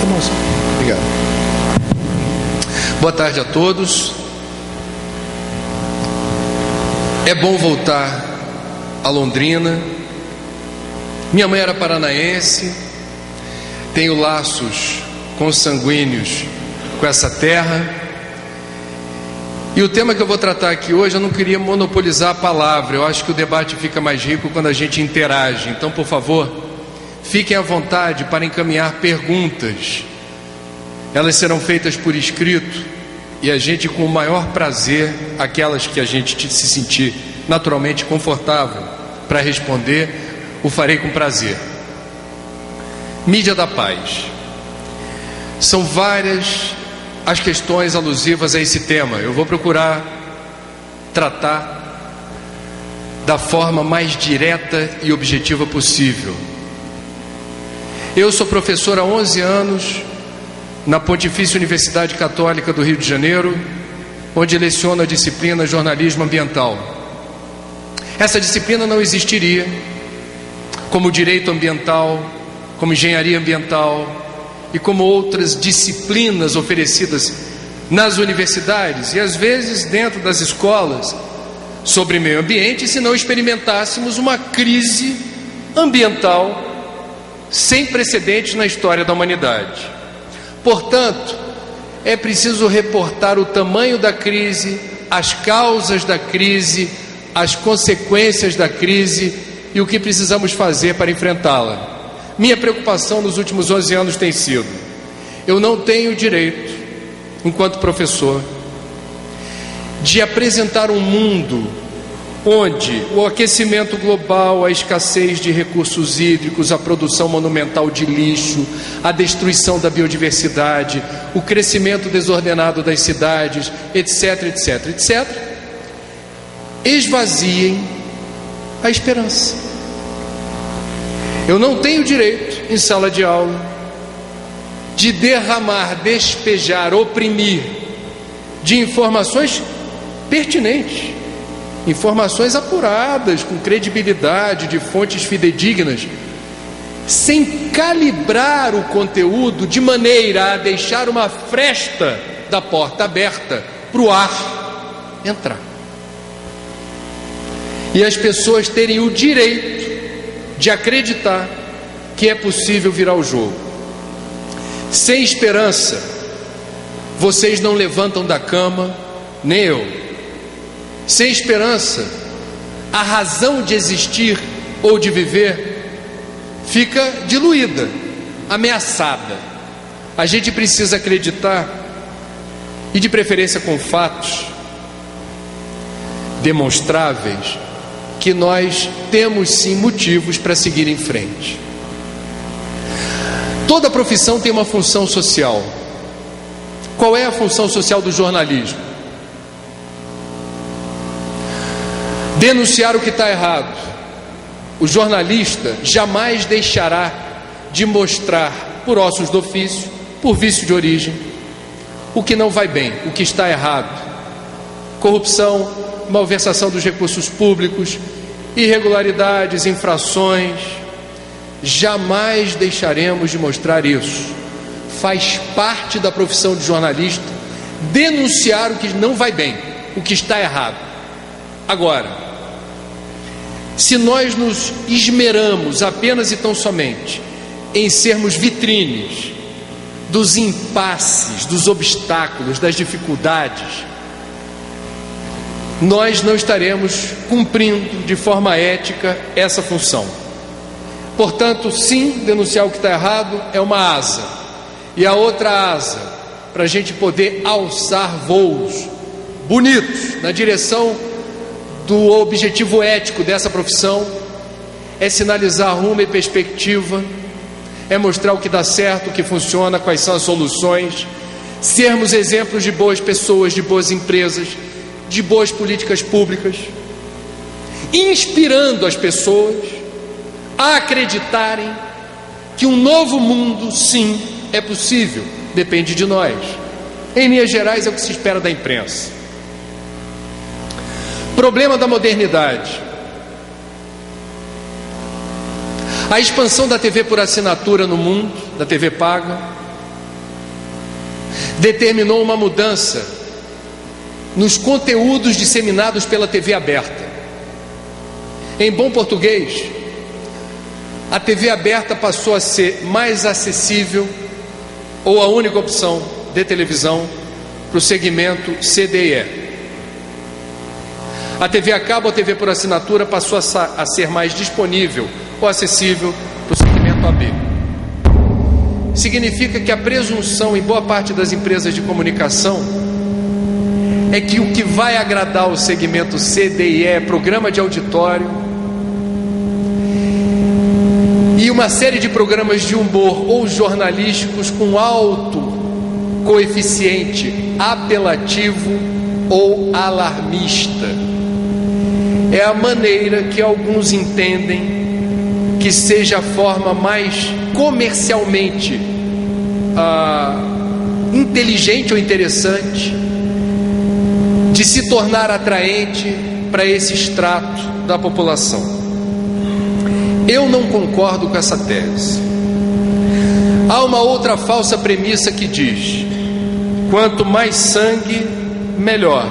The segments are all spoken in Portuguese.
mãozinha. Obrigado. Boa tarde a todos. É bom voltar a Londrina. Minha mãe era paranaense, tenho laços consanguíneos com essa terra. E o tema que eu vou tratar aqui hoje, eu não queria monopolizar a palavra. Eu acho que o debate fica mais rico quando a gente interage. Então, por favor, fiquem à vontade para encaminhar perguntas. Elas serão feitas por escrito e a gente, com o maior prazer, aquelas que a gente se sentir naturalmente confortável para responder, o farei com prazer. Mídia da paz. São várias as questões alusivas a esse tema. Eu vou procurar tratar da forma mais direta e objetiva possível. Eu sou professor há 11 anos na Pontifícia Universidade Católica do Rio de Janeiro, onde leciono a disciplina Jornalismo Ambiental. Essa disciplina não existiria como direito ambiental, como engenharia ambiental e como outras disciplinas oferecidas nas universidades e às vezes dentro das escolas sobre meio ambiente, se não experimentássemos uma crise ambiental sem precedentes na história da humanidade. Portanto, é preciso reportar o tamanho da crise, as causas da crise, as consequências da crise e o que precisamos fazer para enfrentá-la. Minha preocupação nos últimos 11 anos tem sido: eu não tenho direito, enquanto professor, de apresentar um mundo onde o aquecimento global, a escassez de recursos hídricos, a produção monumental de lixo, a destruição da biodiversidade, o crescimento desordenado das cidades, etc, etc, etc, esvaziem a esperança. Eu não tenho direito, em sala de aula, de derramar, despejar, oprimir de informações pertinentes, informações apuradas, com credibilidade, de fontes fidedignas, sem calibrar o conteúdo de maneira a deixar uma fresta da porta aberta para o ar entrar. E as pessoas terem o direito de acreditar que é possível virar o jogo. Sem esperança, vocês não levantam da cama, nem eu. Sem esperança, a razão de existir ou de viver fica diluída, ameaçada. A gente precisa acreditar, e de preferência com fatos demonstráveis, que nós temos sim motivos para seguir em frente. Toda profissão tem uma função social. Qual é a função social do jornalismo? Denunciar o que está errado. O jornalista jamais deixará de mostrar, por ossos do ofício, por vício de origem, o que não vai bem, o que está errado. Corrupção, malversação dos recursos públicos, irregularidades, infrações. Jamais deixaremos de mostrar isso. Faz parte da profissão de jornalista denunciar o que não vai bem, o que está errado. Agora, se nós nos esmeramos apenas e tão somente em sermos vitrines dos impasses, dos obstáculos, das dificuldades, nós não estaremos cumprindo de forma ética essa função. Portanto, sim, denunciar o que está errado é uma asa, e a outra asa, para a gente poder alçar voos bonitos na direção do objetivo ético dessa profissão, é sinalizar rumo e perspectiva, é mostrar o que dá certo, o que funciona, quais são as soluções, sermos exemplos de boas pessoas, de boas empresas, de boas políticas públicas, inspirando as pessoas a acreditarem que um novo mundo, sim, é possível, depende de nós. Em linhas gerais, é o que se espera da imprensa. Problema da modernidade: a expansão da TV por assinatura no mundo, da TV paga, determinou uma mudança nos conteúdos disseminados pela TV aberta. Em bom português, a TV aberta passou a ser mais acessível, ou a única opção de televisão, para o segmento CDE. A TV a cabo ou TV por assinatura passou a ser mais disponível ou acessível para o segmento AB. Significa que a presunção em boa parte das empresas de comunicação é que o que vai agradar o segmento CDE é programa de auditório e uma série de programas de humor ou jornalísticos com alto coeficiente apelativo ou alarmista. É a maneira que alguns entendem que seja a forma mais comercialmente inteligente ou interessante de se tornar atraente para esse extrato da população. Eu não concordo com essa tese. Há uma outra falsa premissa que diz: quanto mais sangue, melhor.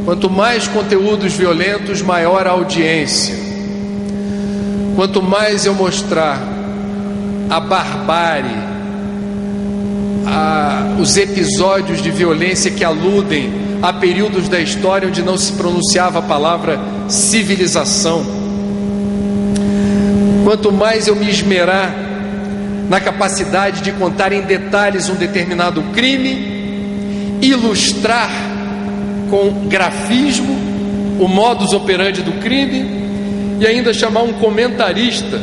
Quanto mais conteúdos violentos, maior a audiência. Quanto mais eu mostrar a barbárie, os episódios de violência que aludem a períodos da história onde não se pronunciava a palavra civilização, quanto mais eu me esmerar na capacidade de contar em detalhes um determinado crime, ilustrar com grafismo o modus operandi do crime e ainda chamar um comentarista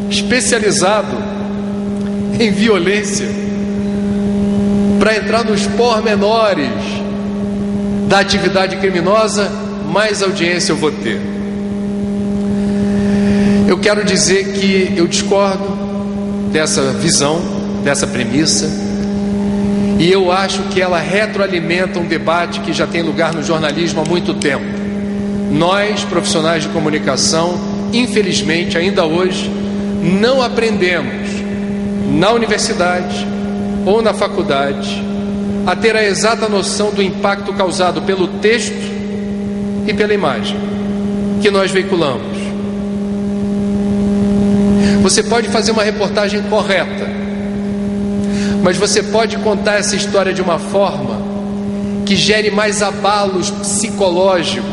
especializado em violência para entrar nos pormenores da atividade criminosa, mais audiência eu vou ter. Eu quero dizer que eu discordo dessa visão, dessa premissa, e eu acho que ela retroalimenta um debate que já tem lugar no jornalismo há muito tempo. Nós, profissionais de comunicação, infelizmente, ainda hoje, não aprendemos na universidade ou na faculdade a ter a exata noção do impacto causado pelo texto e pela imagem que nós veiculamos. Você pode fazer uma reportagem correta, mas você pode contar essa história de uma forma que gere mais abalos psicológicos,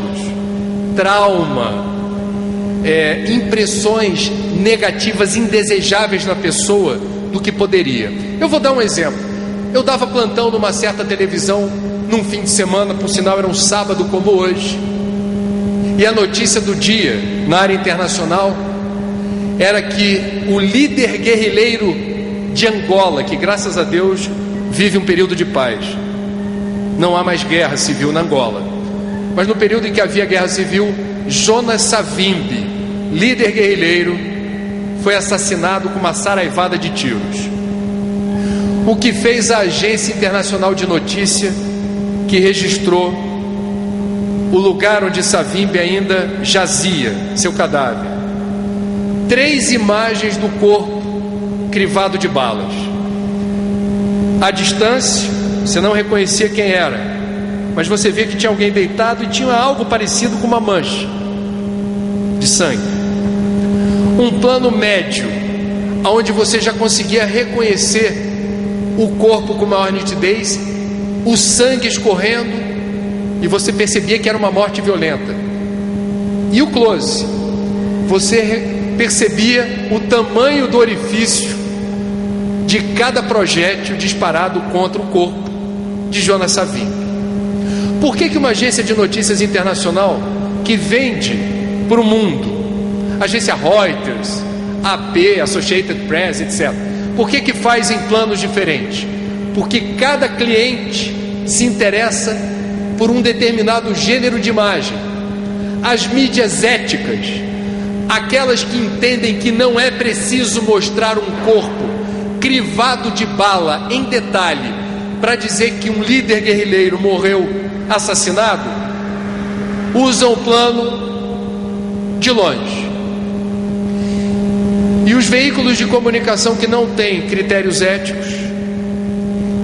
trauma, impressões negativas, indesejáveis na pessoa do que poderia. Eu vou dar um exemplo. Eu dava plantão numa certa televisão num fim de semana, por sinal era um sábado como hoje, e a notícia do dia na área internacional era que o líder guerrilheiro de Angola, que graças a Deus vive um período de paz, não há mais guerra civil na Angola, mas no período em que havia guerra civil, Jonas Savimbi, líder guerrilheiro, foi assassinado com uma saraivada de tiros. O que fez a Agência Internacional de Notícia, que registrou o lugar onde Savimbi ainda jazia, seu cadáver, 3 imagens do corpo crivado de balas. À distância, você não reconhecia quem era, mas você via que tinha alguém deitado e tinha algo parecido com uma mancha de sangue. Um plano médio, onde você já conseguia reconhecer o corpo com maior nitidez, o sangue escorrendo, e você percebia que era uma morte violenta. E o close, você percebia o tamanho do orifício de cada projétil disparado contra o corpo de Jonas Savimbi. Por que uma agência de notícias internacional que vende para o mundo, agência Reuters, AP, Associated Press, etc., por que faz em planos diferentes? Porque cada cliente se interessa por um determinado gênero de imagem. As mídias éticas, aquelas que entendem que não é preciso mostrar um corpo crivado de bala em detalhe para dizer que um líder guerrilheiro morreu assassinado, usam o plano de longe. E os veículos de comunicação que não têm critérios éticos,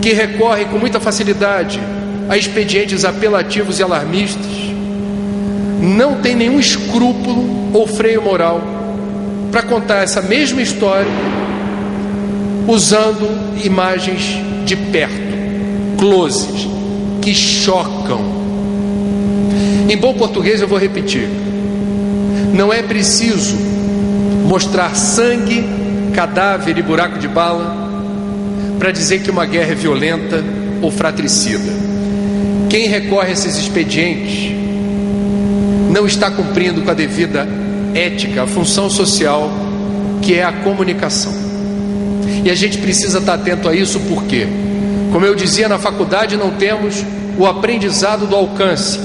que recorre com muita facilidade a expedientes apelativos e alarmistas, não tem nenhum escrúpulo ou freio moral para contar essa mesma história usando imagens de perto, closes, que chocam. Em bom português eu vou repetir: não é preciso mostrar sangue, cadáver e buraco de bala para dizer que uma guerra é violenta ou fratricida. Quem recorre a esses expedientes não está cumprindo com a devida ética, a função social que é a comunicação. E a gente precisa estar atento a isso porque, como eu dizia, na faculdade não temos o aprendizado do alcance,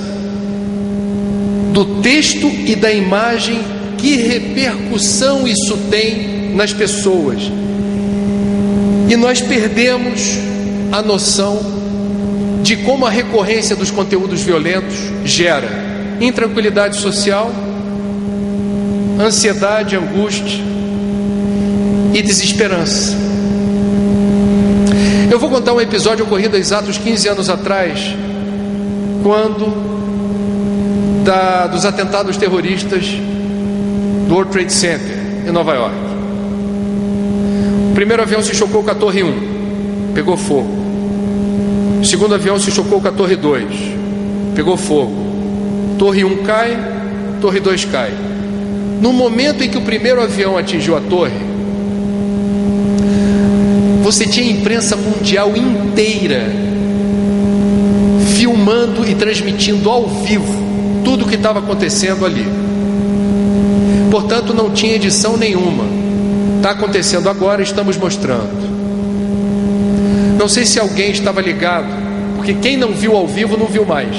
do texto e da imagem, que repercussão isso tem nas pessoas. E nós perdemos a noção de como a recorrência dos conteúdos violentos gera intranquilidade social, ansiedade, angústia e desesperança. Eu vou contar um episódio ocorrido há exatos 15 anos atrás, quando dos atentados terroristas do World Trade Center em Nova York. O primeiro avião se chocou com a Torre 1, pegou fogo. O segundo avião se chocou com a Torre 2, pegou fogo. Torre 1 cai, Torre 2 cai. No momento em que o primeiro avião atingiu a torre, você tinha a imprensa mundial inteira filmando e transmitindo ao vivo tudo o que estava acontecendo ali. Portanto, não tinha edição nenhuma. Está acontecendo agora, estamos mostrando. Não sei se alguém estava ligado, porque quem não viu ao vivo não viu mais.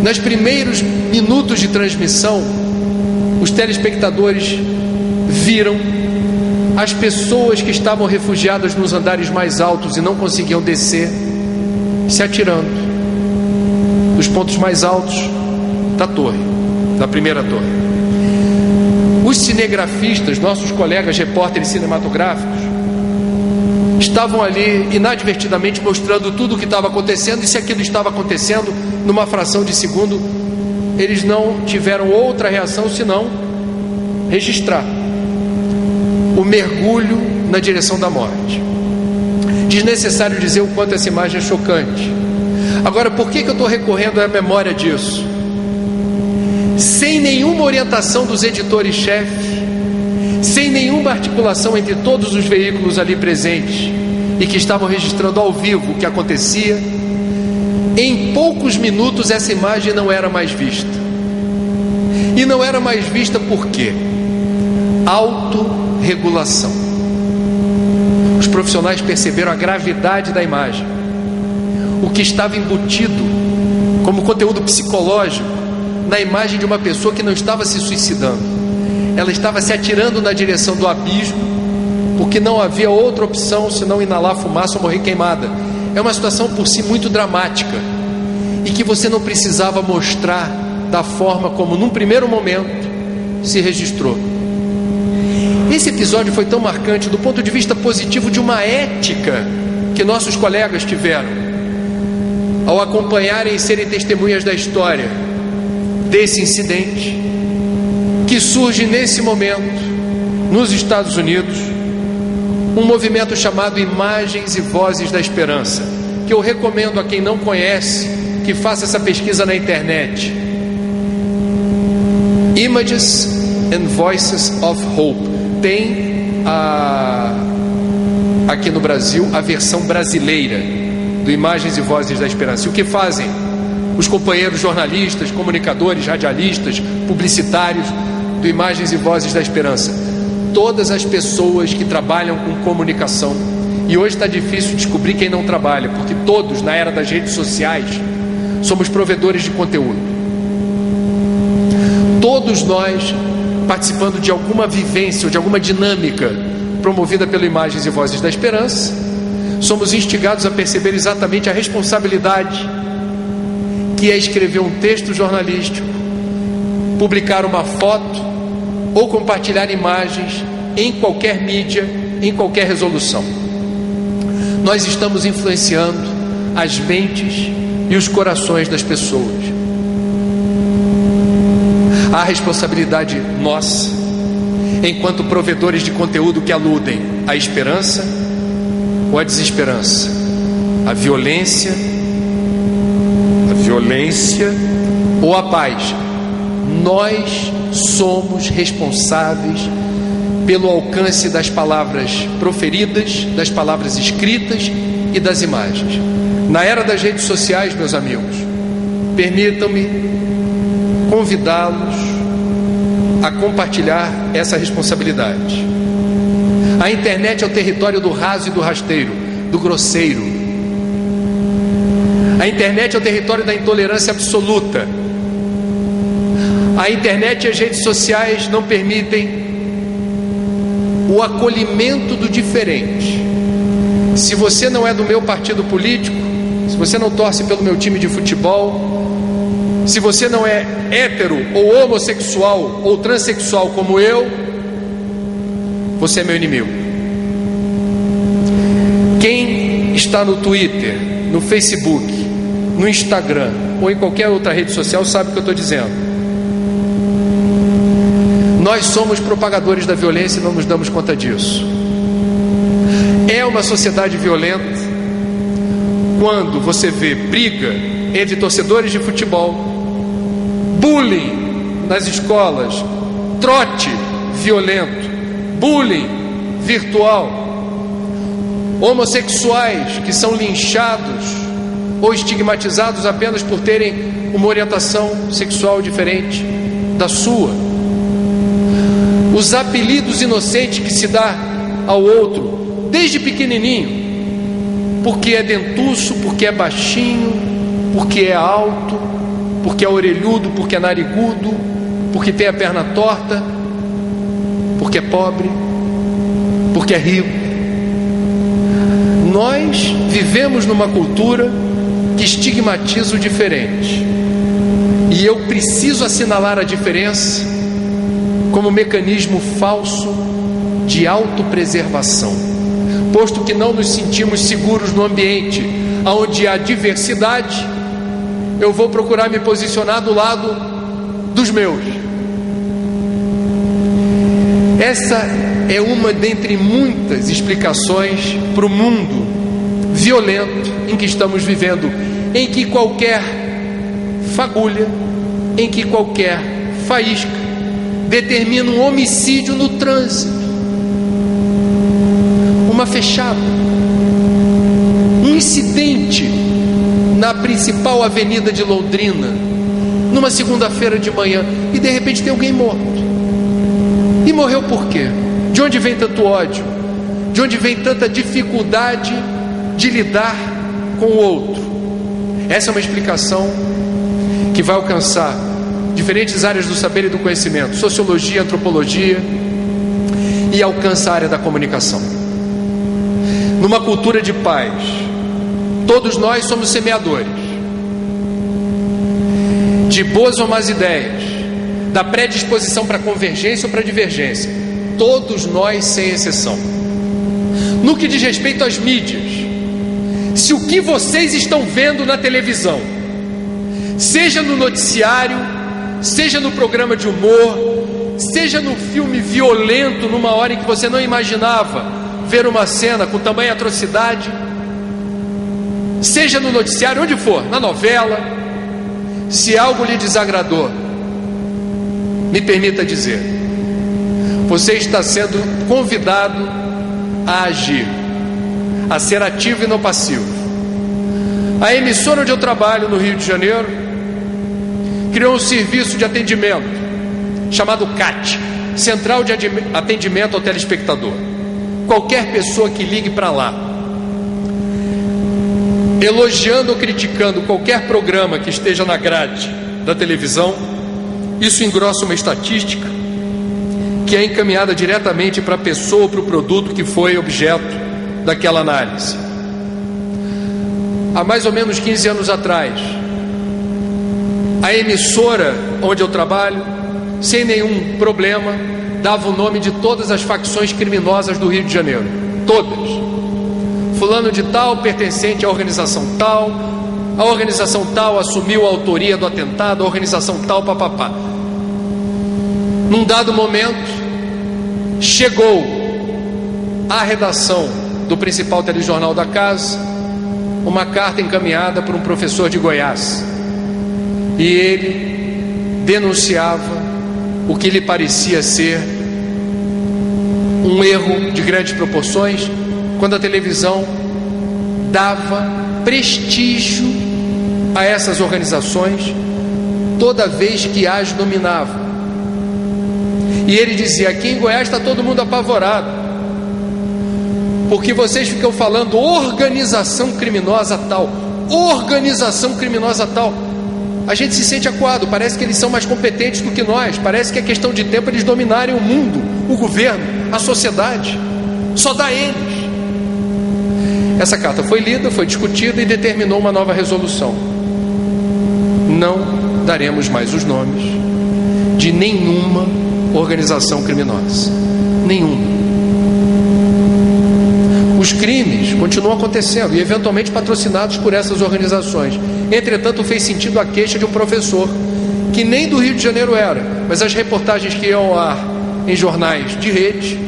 Nos primeiros minutos de transmissão, os telespectadores viram as pessoas que estavam refugiadas nos andares mais altos e não conseguiam descer, se atirando dos pontos mais altos da torre, da primeira torre. Os cinegrafistas, nossos colegas repórteres cinematográficos, estavam ali inadvertidamente mostrando tudo o que estava acontecendo, e se aquilo estava acontecendo numa fração de segundo, eles não tiveram outra reação senão registrar o mergulho na direção da morte. Desnecessário dizer o quanto essa imagem é chocante. Agora, por que eu estou recorrendo à memória disso? Sem nenhuma orientação dos editores-chefes, sem nenhuma articulação entre todos os veículos ali presentes e que estavam registrando ao vivo o que acontecia, em poucos minutos essa imagem não era mais vista. E não era mais vista por quê? Autorregulação. Os profissionais perceberam a gravidade da imagem, o que estava embutido como conteúdo psicológico na imagem de uma pessoa que não estava se suicidando, ela estava se atirando na direção do abismo, porque não havia outra opção senão inalar fumaça ou morrer queimada. É uma situação por si muito dramática e que você não precisava mostrar da forma como num primeiro momento se registrou. Esse episódio foi tão marcante do ponto de vista positivo de uma ética que nossos colegas tiveram ao acompanharem e serem testemunhas da história desse incidente, que surge nesse momento nos Estados Unidos um movimento chamado Imagens e Vozes da Esperança, que eu recomendo a quem não conhece que faça essa pesquisa na internet. Images and Voices of Hope. Tem aqui no Brasil a versão brasileira do Imagens e Vozes da Esperança. E o que fazem os companheiros jornalistas, comunicadores, radialistas, publicitários do Imagens e Vozes da Esperança? Todas as pessoas que trabalham com comunicação, e hoje está difícil descobrir quem não trabalha, porque todos, na era das redes sociais, somos provedores de conteúdo. Todos nós participando de alguma vivência ou de alguma dinâmica promovida pelo Imagens e Vozes da Esperança, somos instigados a perceber exatamente a responsabilidade que é escrever um texto jornalístico, publicar uma foto ou compartilhar imagens em qualquer mídia, em qualquer resolução. nós estamos influenciando as mentes e os corações das pessoas. Há responsabilidade nossa, enquanto provedores de conteúdo que aludem à esperança ou à desesperança, à violência ou à paz. Nós somos responsáveis pelo alcance das palavras proferidas, das palavras escritas e das imagens. Na era das redes sociais, meus amigos, permitam-me convidá-los a compartilhar essa responsabilidade. A internet é o território do raso e do rasteiro, do grosseiro. A internet é o território da intolerância absoluta. A internet e as redes sociais não permitem o acolhimento do diferente. Se você não é do meu partido político, se você não torce pelo meu time de futebol, se você não é hétero ou homossexual ou transexual como eu, você é meu inimigo. Quem está no Twitter, no Facebook, no Instagram ou em qualquer outra rede social sabe o que eu estou dizendo. Nós somos propagadores da violência e não nos damos conta disso. É uma sociedade violenta quando você vê briga entre torcedores de futebol, bullying nas escolas, trote violento, bullying virtual, homossexuais que são linchados ou estigmatizados apenas por terem uma orientação sexual diferente da sua. Os apelidos inocentes que se dá ao outro desde pequenininho, porque é dentuço, porque é baixinho, porque é alto, porque é orelhudo, porque é narigudo, porque tem a perna torta, porque é pobre, porque é rico. Nós vivemos numa cultura que estigmatiza o diferente, e eu preciso assinalar a diferença como mecanismo falso de autopreservação, posto que não nos sentimos seguros no ambiente onde há diversidade. Eu vou procurar me posicionar do lado dos meus. Essa é uma dentre muitas explicações para o mundo violento em que estamos vivendo, em que qualquer fagulha, em que qualquer faísca determina um homicídio no trânsito, uma fechada, um incidente na principal avenida de Londrina, numa segunda-feira de manhã, e de repente tem alguém morto. E morreu por quê? De onde vem tanto ódio? De onde vem tanta dificuldade de lidar com o outro? Essa é uma explicação que vai alcançar diferentes áreas do saber e do conhecimento, sociologia, antropologia, e alcança a área da comunicação. Numa cultura de paz, todos nós somos semeadores de boas ou más ideias, da predisposição para convergência ou para divergência, todos nós sem exceção. No que diz respeito às mídias, se o que vocês estão vendo na televisão, seja no noticiário, seja no programa de humor, seja no filme violento, numa hora em que você não imaginava ver uma cena com tamanha atrocidade, seja no noticiário, onde for, na novela, se algo lhe desagradou, me permita dizer, você está sendo convidado a agir, a ser ativo e não passivo. A emissora onde eu trabalho, no Rio de Janeiro, criou um serviço de atendimento chamado CAT, Central de Atendimento ao Telespectador. Qualquer pessoa que ligue para lá, elogiando ou criticando qualquer programa que esteja na grade da televisão, isso engrossa uma estatística que é encaminhada diretamente para a pessoa ou para o produto que foi objeto daquela análise. Há mais ou menos 15 anos atrás, a emissora onde eu trabalho, sem nenhum problema, dava o nome de todas as facções criminosas do Rio de Janeiro. Todas. fulano de tal pertencente à organização tal, a organização tal assumiu a autoria do atentado, a organização tal, papapá. Num dado momento, chegou à redação do principal telejornal da casa uma carta encaminhada por um professor de Goiás, e ele denunciava o que lhe parecia ser um erro de grandes proporções, quando a televisão dava prestígio a essas organizações toda vez que as dominava. E ele dizia: aqui em Goiás está todo mundo apavorado, porque vocês ficam falando organização criminosa tal, organização criminosa tal. A gente se sente acuado, parece que eles são mais competentes do que nós, parece que é questão de tempo eles dominarem o mundo, o governo, a sociedade, só dá eles. Essa carta foi lida, foi discutida e determinou uma nova resolução: não daremos mais os nomes de nenhuma organização criminosa, nenhuma. Os crimes continuam acontecendo e eventualmente patrocinados por essas organizações. Entretanto, fez sentido a queixa de um professor que nem do Rio de Janeiro era, mas as reportagens que iam ao ar em jornais de rede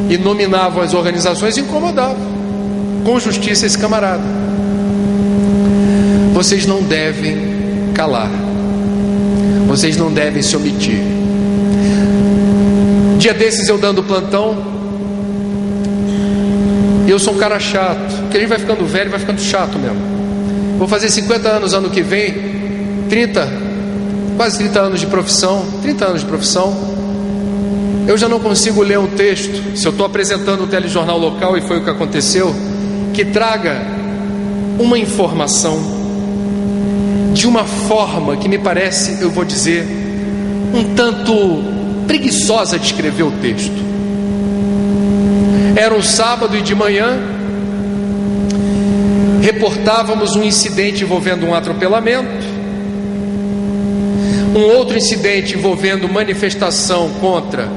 e nominavam as organizações incomodavam com justiça esse camarada. Vocês não devem calar, vocês não devem se omitir. Dia desses eu dando plantão, e eu sou um cara chato, porque a gente vai ficando velho, vai ficando chato mesmo. Vou fazer 50 anos ano que vem, quase 30 anos de profissão, 30 anos de profissão. Eu já não consigo ler um texto, se eu estou apresentando um telejornal local, e foi o que aconteceu, que traga uma informação de uma forma que me parece, eu vou dizer, um tanto preguiçosa de escrever o texto. Era um sábado e de manhã reportávamos um incidente envolvendo um atropelamento, um outro incidente envolvendo manifestação contra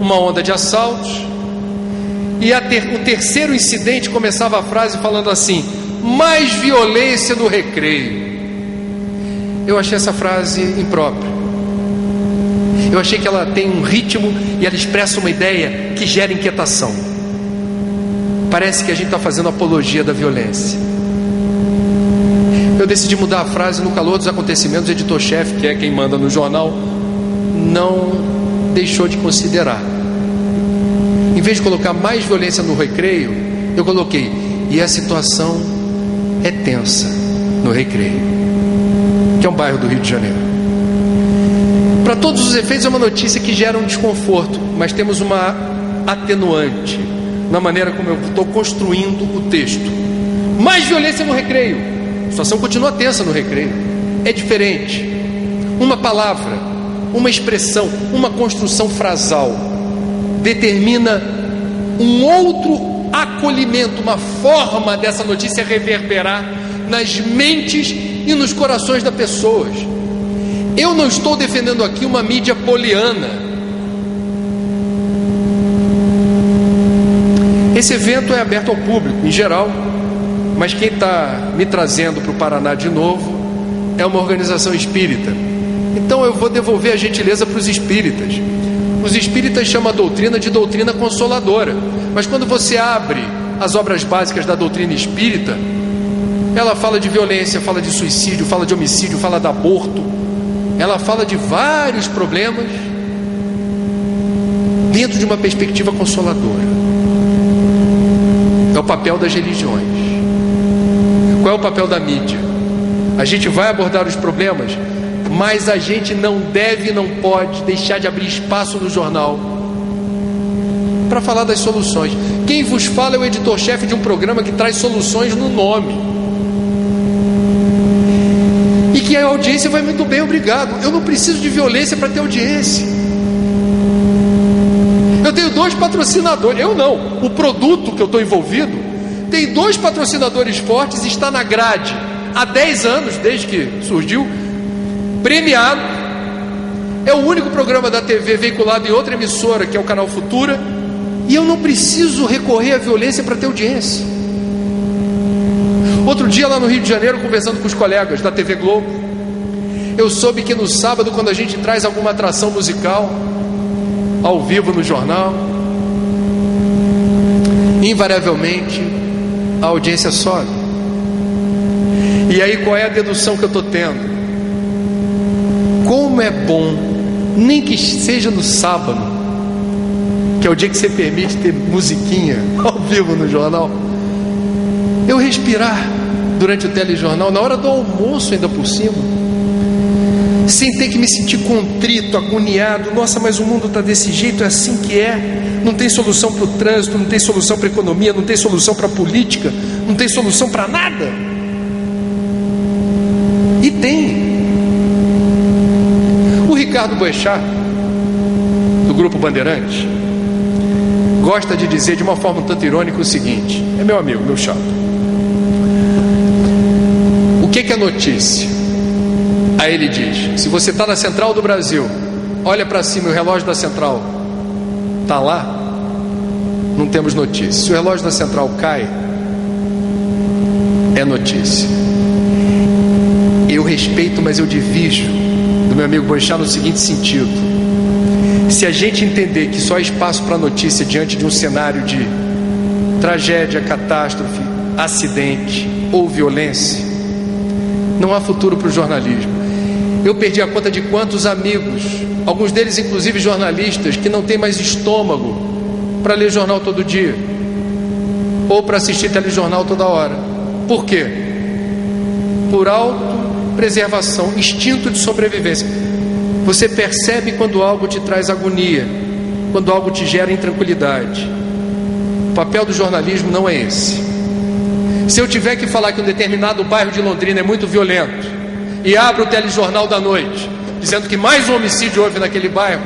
uma onda de assaltos, e o terceiro incidente começava a frase falando assim: mais violência no recreio. Eu achei essa frase imprópria. Eu achei que ela tem um ritmo e ela expressa uma ideia que gera inquietação. Parece que a gente está fazendo apologia da violência. Eu decidi mudar a frase. No calor dos acontecimentos, o editor-chefe, que é quem manda no jornal, não deixou de considerar. Em vez de colocar mais violência no recreio, eu coloquei: e a situação é tensa no Recreio, que é um bairro do Rio de Janeiro. Para todos os efeitos é uma notícia que gera um desconforto, mas temos uma atenuante na maneira como eu estou construindo o texto. Mais violência no Recreio. A situação continua tensa no Recreio. É diferente. Uma palavra, uma expressão, uma construção frasal determina um outro acolhimento, uma forma dessa notícia reverberar nas mentes e nos corações das pessoas. Eu não estou defendendo aqui uma mídia poliana. Esse evento é aberto ao público em geral, mas quem está me trazendo para o Paraná de novo é uma organização espírita. Então eu vou devolver a gentileza para os espíritas. Os espíritas chamam a doutrina de doutrina consoladora, mas quando você abre as obras básicas da doutrina espírita, ela fala de violência, fala de suicídio, fala de homicídio, fala de aborto, ela fala de vários problemas dentro de uma perspectiva consoladora. É o papel das religiões. Qual é o papel da mídia? A gente vai abordar os problemas, mas a gente não deve e não pode deixar de abrir espaço no jornal para falar das soluções. Quem vos fala é o editor-chefe de um programa que traz soluções no nome, e que a audiência vai muito bem, obrigado. Eu não preciso de violência para ter audiência. Eu tenho 2 patrocinadores. Eu não. O produto que eu estou envolvido tem 2 patrocinadores fortes e está na grade há 10 anos, desde que surgiu, premiado. É o único programa da TV veiculado em outra emissora, que é o Canal Futura, E eu não preciso recorrer à violência para ter audiência. Outro dia lá no Rio de Janeiro, conversando com os colegas da TV Globo, eu soube que no sábado, quando a gente traz alguma atração musical ao vivo no jornal, invariavelmente a audiência sobe. E aí qual é a dedução que eu estou tendo? Como é bom, nem que seja no sábado, que é o dia que você permite ter musiquinha ao vivo no jornal, eu respirar durante o telejornal, na hora do almoço ainda por cima, sem ter que me sentir contrito, agoniado. Nossa, mas o mundo está desse jeito, é assim que é. Não tem solução para o trânsito, não tem solução para a economia, não tem solução para a política, não tem solução para nada. E tem. O Ricardo Boechat, do Grupo Bandeirantes, gosta de dizer de uma forma um tanto irônica o seguinte: é meu amigo, meu chapa, o que é notícia? Aí ele diz: se você está na Central do Brasil, olha para cima e o relógio da Central está lá, não temos notícia. Se o relógio da Central cai, é notícia. Eu respeito, mas eu divido do meu amigo Boechat no seguinte sentido: se a gente entender que só há espaço para notícia diante de um cenário de tragédia, catástrofe, acidente ou violência, não há futuro para o jornalismo. Eu perdi a conta de quantos amigos, alguns deles inclusive jornalistas, que não têm mais estômago para ler jornal todo dia ou para assistir telejornal toda hora. Por quê? Por autopreservação, instinto de sobrevivência. Você percebe quando algo te traz agonia, quando algo te gera intranquilidade. O papel do jornalismo não é esse. Se eu tiver que falar que um determinado bairro de Londrina é muito violento e abro o telejornal da noite dizendo que mais um homicídio houve naquele bairro,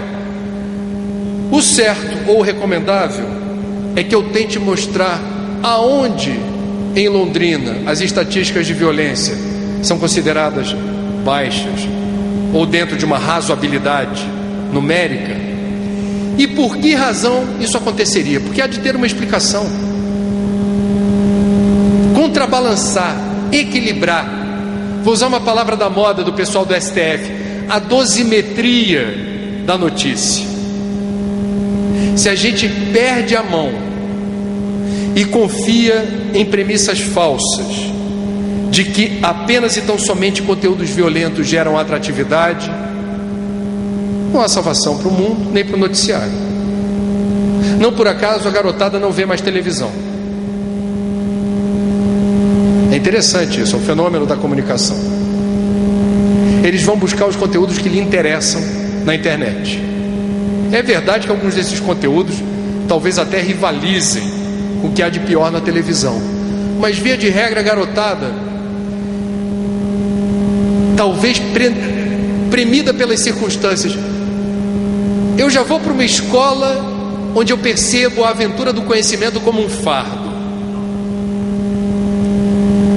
o certo ou o recomendável é que eu tente mostrar aonde em Londrina as estatísticas de violência são consideradas baixas ou dentro de uma razoabilidade numérica. E por que razão isso aconteceria? Porque há de ter uma explicação. Contrabalançar, equilibrar, vou usar uma palavra da moda do pessoal do STF, a dosimetria da notícia. Se a gente perde a mão e confia em premissas falsas de que apenas e tão somente conteúdos violentos geram atratividade, não há salvação para o mundo nem para o noticiário. Não por acaso a garotada não vê mais televisão. É interessante isso, é um fenômeno da comunicação. Eles vão buscar os conteúdos que lhe interessam na internet. É verdade que alguns desses conteúdos talvez até rivalizem com o que há de pior na televisão, mas via de regra a garotada, talvez premida pelas circunstâncias, eu já vou para uma escola onde eu percebo a aventura do conhecimento como um fardo.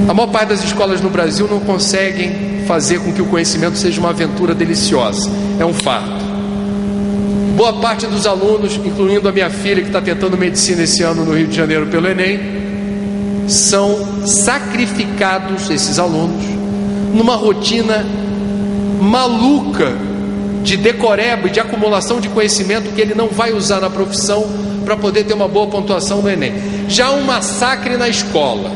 A maior parte das escolas no Brasil não conseguem fazer com que o conhecimento seja uma aventura deliciosa, é um fardo. Boa parte dos alunos, incluindo a minha filha que está tentando medicina esse ano no Rio de Janeiro pelo Enem, são sacrificados, esses alunos, numa rotina maluca de decoreba e de acumulação de conhecimento que ele não vai usar na profissão para poder ter uma boa pontuação no Enem. Já um massacre na escola.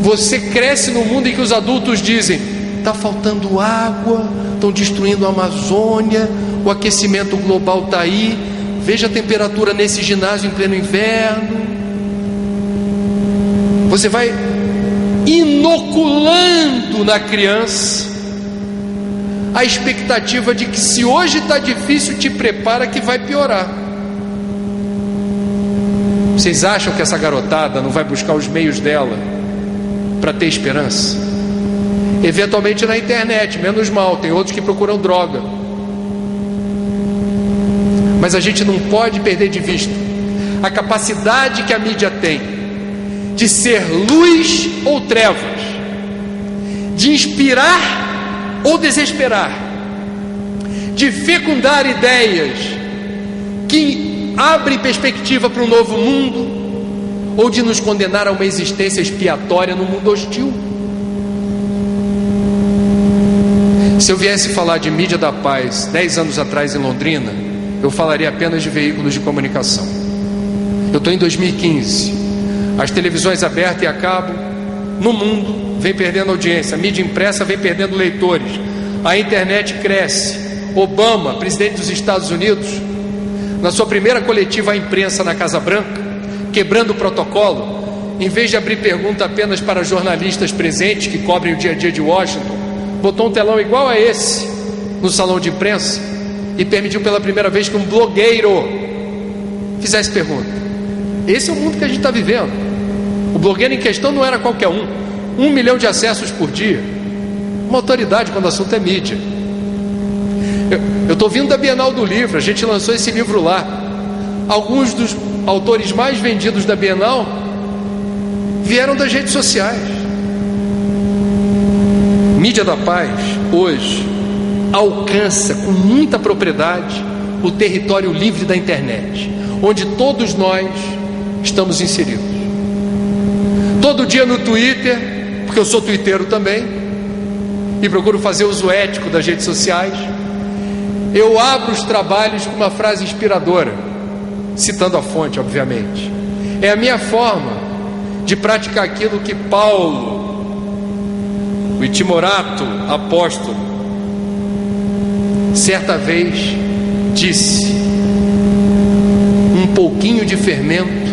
Você cresce num mundo em que os adultos dizem: está faltando água, estão destruindo a Amazônia, o aquecimento global está aí, veja a temperatura nesse ginásio em pleno inverno. Você vai inoculando na criança a expectativa de que se hoje está difícil, te prepara que vai piorar. Vocês acham que essa garotada não vai buscar os meios dela para ter esperança? Eventualmente na internet, menos mal, tem outros que procuram droga. Mas a gente não pode perder de vista a capacidade que a mídia tem de ser luz ou trevas, de inspirar ou desesperar, de fecundar ideias que abre perspectiva para um novo mundo, ou de nos condenar a uma existência expiatória num mundo hostil. Se eu viesse falar de mídia da paz 10 anos atrás em Londrina, eu falaria apenas de veículos de comunicação. Eu estou em 2015. As televisões abertas e a cabo no mundo vem perdendo audiência, a mídia impressa vem perdendo leitores, a internet cresce. Obama, presidente dos Estados Unidos, na sua primeira coletiva à imprensa na Casa Branca, quebrando o protocolo, em vez de abrir pergunta apenas para jornalistas presentes que cobrem o dia a dia de Washington, botou um telão igual a esse no salão de imprensa e permitiu pela primeira vez que um blogueiro fizesse pergunta. Esse é o mundo que a gente está vivendo. O blogueiro em questão não era qualquer um. 1 milhão de acessos por dia. Uma autoridade quando o assunto é mídia. Eu estou vindo da Bienal do Livro, a gente lançou esse livro lá. Alguns dos autores mais vendidos da Bienal vieram das redes sociais. Mídia da Paz, hoje, alcança com muita propriedade o território livre da internet, onde todos nós estamos inseridos. Todo dia no Twitter, porque eu sou twitteiro também, e procuro fazer uso ético das redes sociais, eu abro os trabalhos com uma frase inspiradora, citando a fonte, obviamente. É a minha forma de praticar aquilo que Paulo, o timorato apóstolo, certa vez disse: um pouquinho de fermento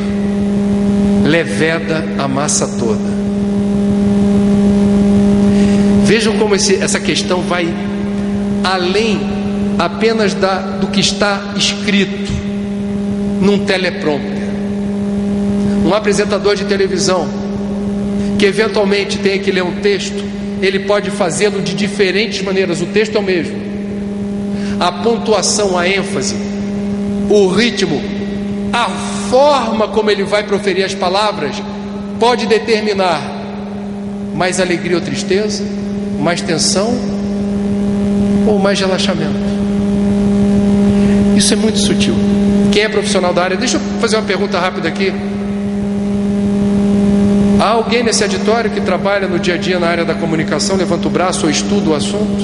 leveda a massa toda. Vejam como essa questão vai além apenas do que está escrito num teleprompter. Um apresentador de televisão que eventualmente tenha que ler um texto, ele pode fazê-lo de diferentes maneiras. O texto é o mesmo, a pontuação, a ênfase, o ritmo, a forma como ele vai proferir as palavras pode determinar mais alegria ou tristeza, mais tensão ou mais relaxamento. Isso é muito sutil. Quem é profissional da área, deixa eu fazer uma pergunta rápida aqui. Há alguém nesse auditório que trabalha no dia a dia na área da comunicação? Levanta o braço ou estuda o assunto.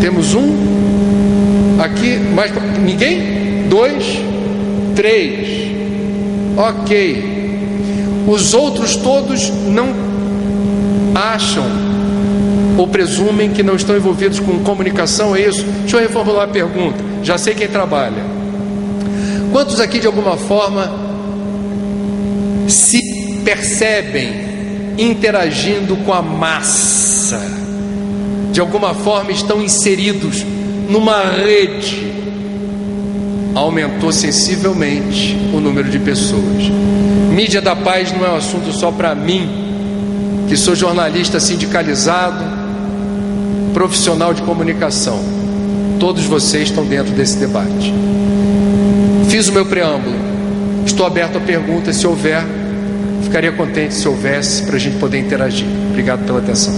Temos um aqui, mais ninguém? 2, 3. Ok. Os outros todos não acham ou presumem que não estão envolvidos com comunicação, é isso? Deixa eu reformular a pergunta. Já sei quem trabalha. Quantos aqui de alguma forma se percebem interagindo com a massa? De alguma forma estão inseridos numa rede? Aumentou sensivelmente o número de pessoas. Mídia da Paz não é um assunto só para mim, que sou jornalista sindicalizado, profissional de comunicação. Todos vocês estão dentro desse debate. Fiz o meu preâmbulo, estou aberto a perguntas, se houver, ficaria contente se houvesse, para a gente poder interagir. Obrigado pela atenção.